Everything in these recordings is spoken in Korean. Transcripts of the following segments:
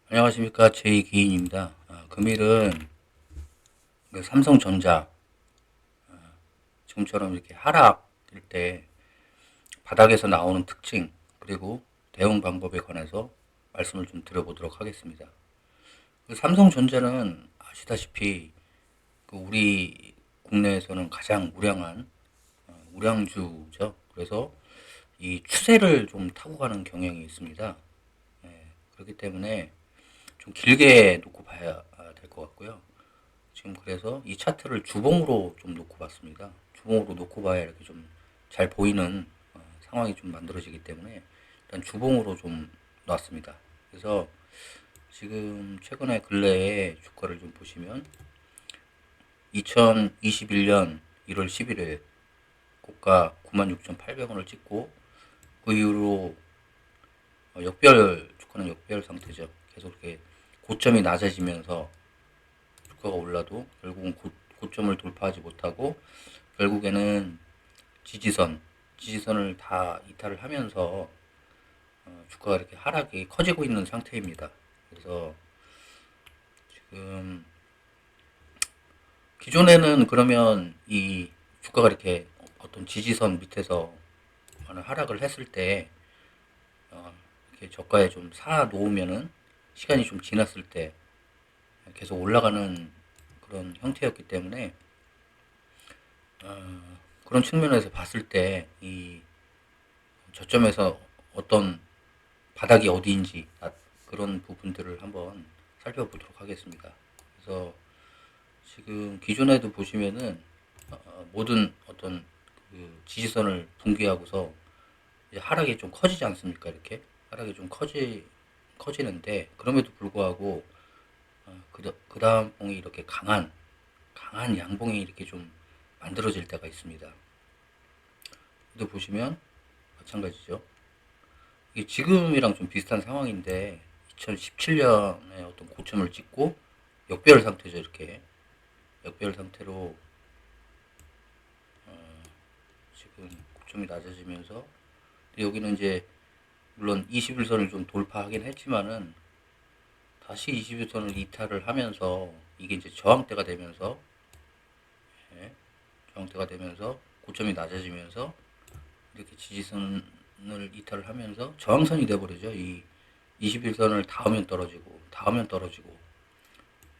안녕하십니까. 제이기인입니다. 금일은 그 삼성전자 지금처럼 이렇게 하락일 때 바닥에서 나오는 특징 그리고 대응 방법에 관해서 말씀을 좀 드려보도록 하겠습니다. 그 삼성전자는 아시다시피 그 우리 국내에서는 가장 우량한 우량주죠. 그래서 이 추세를 좀 타고 가는 경향이 있습니다. 그렇기 때문에 좀 길게 놓고 봐야 될 것 같고요. 지금 그래서 이 차트를 주봉으로 좀 놓고 봤습니다. 주봉으로 놓고 봐야 이렇게 좀 잘 보이는 상황이 좀 만들어지기 때문에 일단 주봉으로 좀 놨습니다. 그래서 지금 최근에 근래에 주가를 좀 보시면 2021년 1월 11일 고가 96,800원을 찍고 그 이후로 주가는 역별 상태죠. 계속 이렇게 고점이 낮아지면서 주가가 올라도 결국은 고점을 돌파하지 못하고 결국에는 지지선을 다 이탈을 하면서 주가가 이렇게 하락이 커지고 있는 상태입니다. 그래서 지금 기존에는 그러면 이 주가가 이렇게 어떤 지지선 밑에서 하락을 했을 때 이렇게 저가에 좀 사 놓으면은 시간이 좀 지났을 때 계속 올라가는 그런 형태였기 때문에 그런 측면에서 봤을 때 이 저점에서 어떤 바닥이 어디인지 그런 부분들을 한번 살펴보도록 하겠습니다. 그래서 지금 기존에도 보시면은 모든 어떤 그 지지선을 붕괴하고서 이제 하락이 좀 커지지 않습니까? 이렇게 하락이 좀 커지는데 그럼에도 불구하고 그 다음 봉이 이렇게 강한 양봉이 이렇게 좀 만들어질 때가 있습니다. 또 보시면 마찬가지죠. 이게 지금이랑 좀 비슷한 상황인데 2017년에 어떤 고점을 찍고 역별 상태죠. 이렇게 역별 상태로 지금 고점이 낮아지면서 여기는 이제 물론 21선을 좀 돌파하긴 했지만은 다시 21선을 이탈을 하면서 이게 이제 저항대가 되면서 예, 저항대가 되면서 고점이 낮아지면서 이렇게 지지선을 이탈을 하면서 저항선이 돼버리죠. 이 21선을 닿으면 떨어지고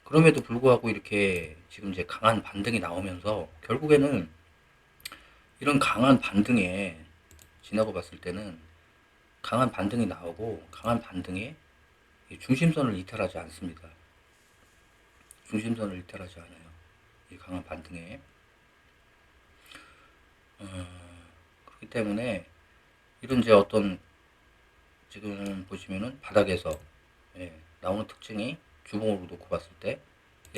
그럼에도 불구하고 이렇게 지금 이제 강한 반등이 나오면서 결국에는 이런 강한 반등에 지나고 봤을 때는 강한 반등이 나오고 강한 반등에 중심선을 이탈하지 않습니다. 중심선을 이탈하지 않아요. 이 강한 반등에 그렇기 때문에 이런 이제 어떤 지금 보시면은 바닥에서 나오는 특징이 주봉으로 놓고 봤을 때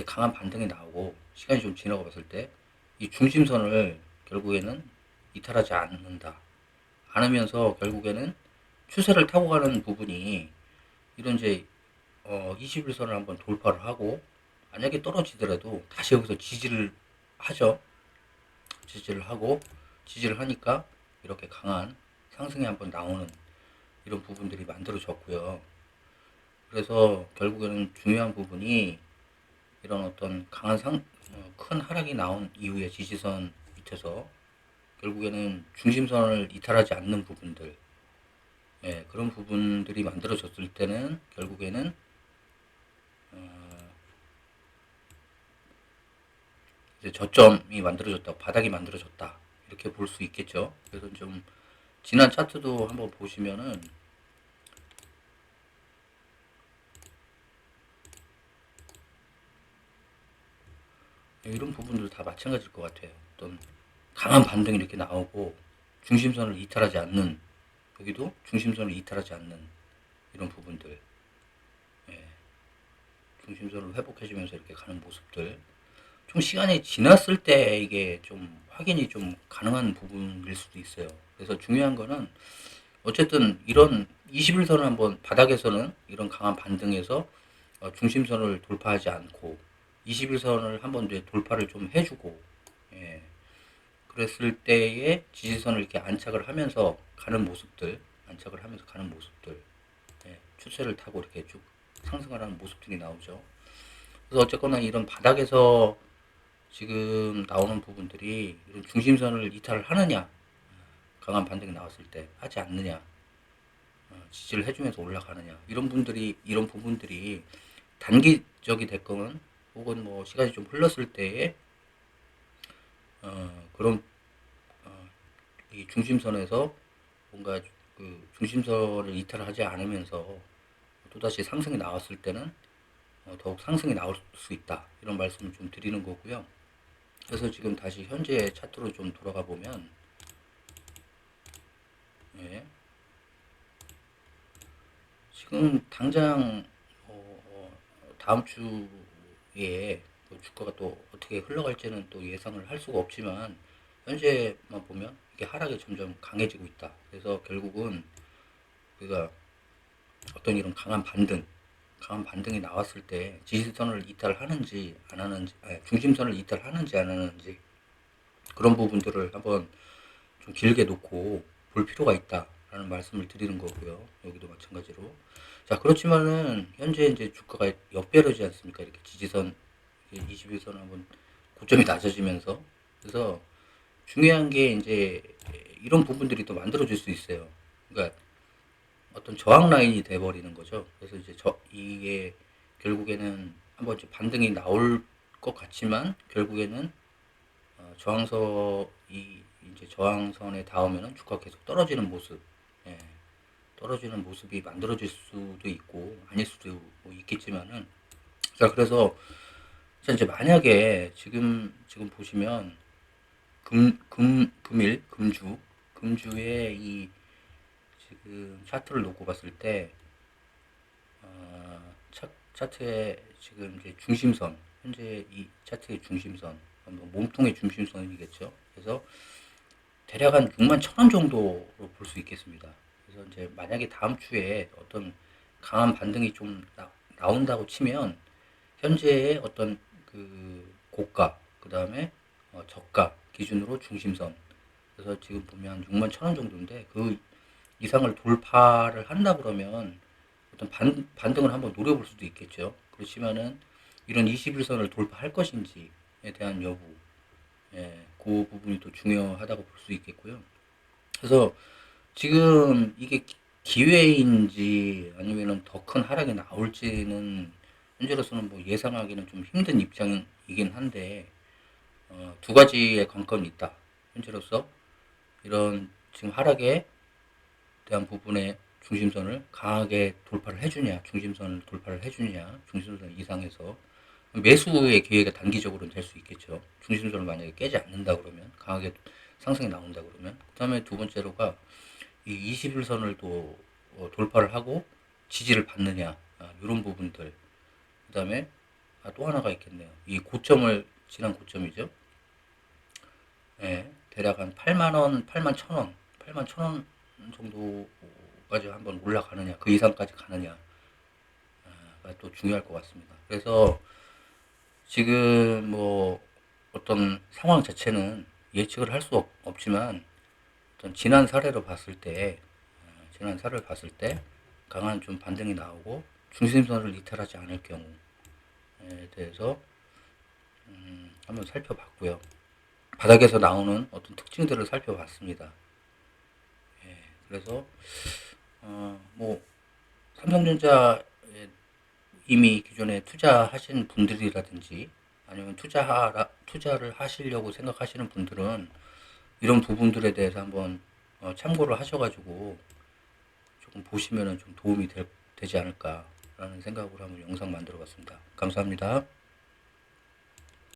강한 반등이 나오고 시간이 좀 지나고 봤을 때 이 중심선을 결국에는 이탈하지 않으면서 결국에는 추세를 타고 가는 부분이 이런 이제 21선을 한번 돌파를 하고 만약에 떨어지더라도 다시 여기서 지지를 하죠. 지지를 하고 지지를 하니까 이렇게 강한 상승이 한번 나오는 이런 부분들이 만들어졌고요. 그래서 결국에는 중요한 부분이 이런 어떤 큰 하락이 나온 이후에 지지선 밑에서 결국에는 중심선을 이탈하지 않는 부분들, 그런 부분들이 만들어졌을 때는 결국에는 이제 저점이 만들어졌다, 바닥이 만들어졌다 이렇게 볼 수 있겠죠. 그래서 좀 지난 차트도 한번 보시면은 이런 부분들 다 마찬가지일 것 같아요. 어떤 강한 반등이 이렇게 나오고 중심선을 이탈하지 않는 여기도 중심선을 이탈하지 않는 이런 부분들 중심선을 회복해주면서 이렇게 가는 모습들 좀 시간이 지났을 때 이게 좀 확인이 좀 가능한 부분일 수도 있어요. 그래서 중요한 거는 어쨌든 이런 21선을 한번 바닥에서는 이런 강한 반등에서 중심선을 돌파하지 않고 21선을 한번 돌파를 좀 해주고 예, 그랬을 때에 지지선을 이렇게 안착을 하면서 가는 모습들 추세를 타고 이렇게 쭉 상승하라는 모습들이 나오죠. 그래서 어쨌거나 이런 바닥에서 지금 나오는 부분들이 이런 중심선을 이탈을 하느냐, 강한 반등이 나왔을 때 하지 않느냐, 지지를 해주면서 올라가느냐, 이런 부분들이 단기적이 됐건 혹은 뭐 시간이 좀 흘렀을 때에 그런 이 중심선에서 뭔가 그 중심선을 이탈하지 않으면서 또다시 상승이 나왔을 때는 더욱 상승이 나올 수 있다, 이런 말씀을 좀 드리는 거고요. 그래서 지금 다시 현재 차트로 좀 돌아가 보면, 예, 지금 당장 다음 주에 주가가 또 어떻게 흘러갈지는 또 예상을 할 수가 없지만 현재만 보면 이게 하락이 점점 강해지고 있다. 그래서 결국은 우리가 어떤 이런 강한 반등이 나왔을 때 지지선을 이탈하는지 안 하는지, 중심선을 이탈하는지 안 하는지, 그런 부분들을 한번 좀 길게 놓고 볼 필요가 있다라는 말씀을 드리는 거고요. 여기도 마찬가지로. 자, 그렇지만은 현재 이제 주가가 역배열이지 않습니까? 이렇게 지지선 21선 한번 고점이 낮아지면서. 그래서 중요한 게 이제 이런 부분들이 또 만들어질 수 있어요. 그러니까 어떤 저항 라인이 돼버리는 거죠. 그래서 이제 이게 결국에는 한번 이제 반등이 나올 것 같지만 결국에는 이제 저항선에 닿으면은 주가 계속 떨어지는 모습, 예, 떨어지는 모습이 만들어질 수도 있고 아닐 수도 뭐 있겠지만은, 자, 그래서 이제 만약에 지금 보시면 금주에 이 지금 차트를 놓고 봤을 때 차트의 지금 이제 중심선, 현재 이 차트의 중심선, 몸통의 중심선이겠죠. 그래서 대략 한 6만 1천 원 정도로 볼 수 있겠습니다. 그래서 이제 만약에 다음 주에 어떤 강한 반등이 좀 나온다고 치면 현재의 어떤 그 고가, 그 다음에 저가 기준으로 중심선, 그래서 지금 보면 6만 1천 원 정도인데 그 이상을 돌파를 한다 그러면 어떤 반등을 한번 노려볼 수도 있겠죠. 그렇지만은 이런 21선을 돌파할 것인지에 대한 여부, 예, 그 부분이 또 중요하다고 볼 수 있겠고요. 그래서 지금 이게 기회인지 아니면은 더 큰 하락이 나올지는 현재로서는 뭐 예상하기는 좀 힘든 입장이긴 한데, 두 가지의 관건이 있다. 현재로서 이런 지금 하락에 대한 부분의 중심선을 강하게 돌파를 해주냐, 중심선을 돌파를 해주냐, 중심선 이상에서 매수의 기회가 단기적으로는 될 수 있겠죠. 중심선을 만약에 깨지 않는다 그러면, 강하게 상승이 나온다 그러면. 그 다음에 두 번째로가 이 21선을 또 돌파를 하고 지지를 받느냐, 이런 부분들. 그 다음에 또 하나가 있겠네요. 이 고점을, 지난 고점이죠. 예, 대략 한 8만 원, 8만 1천 원, 8만 1천 원 정도까지 한번 올라가느냐, 그 이상까지 가느냐가 또 중요할 것 같습니다. 그래서 지금 뭐 어떤 상황 자체는 예측을 할 수 없지만 어떤 지난 사례를 봤을 때 강한 좀 반등이 나오고 중심선을 이탈하지 않을 경우에 대해서 한번 살펴봤고요. 바닥에서 나오는 어떤 특징들을 살펴봤습니다. 예, 그래서 뭐 삼성전자에 이미 기존에 투자하신 분들이라든지 아니면 투자를 하시려고 생각하시는 분들은 이런 부분들에 대해서 한번 참고를 하셔가지고 조금 보시면은 좀 도움이 되지 않을까라는 생각으로 한번 영상 만들어 봤습니다. 감사합니다.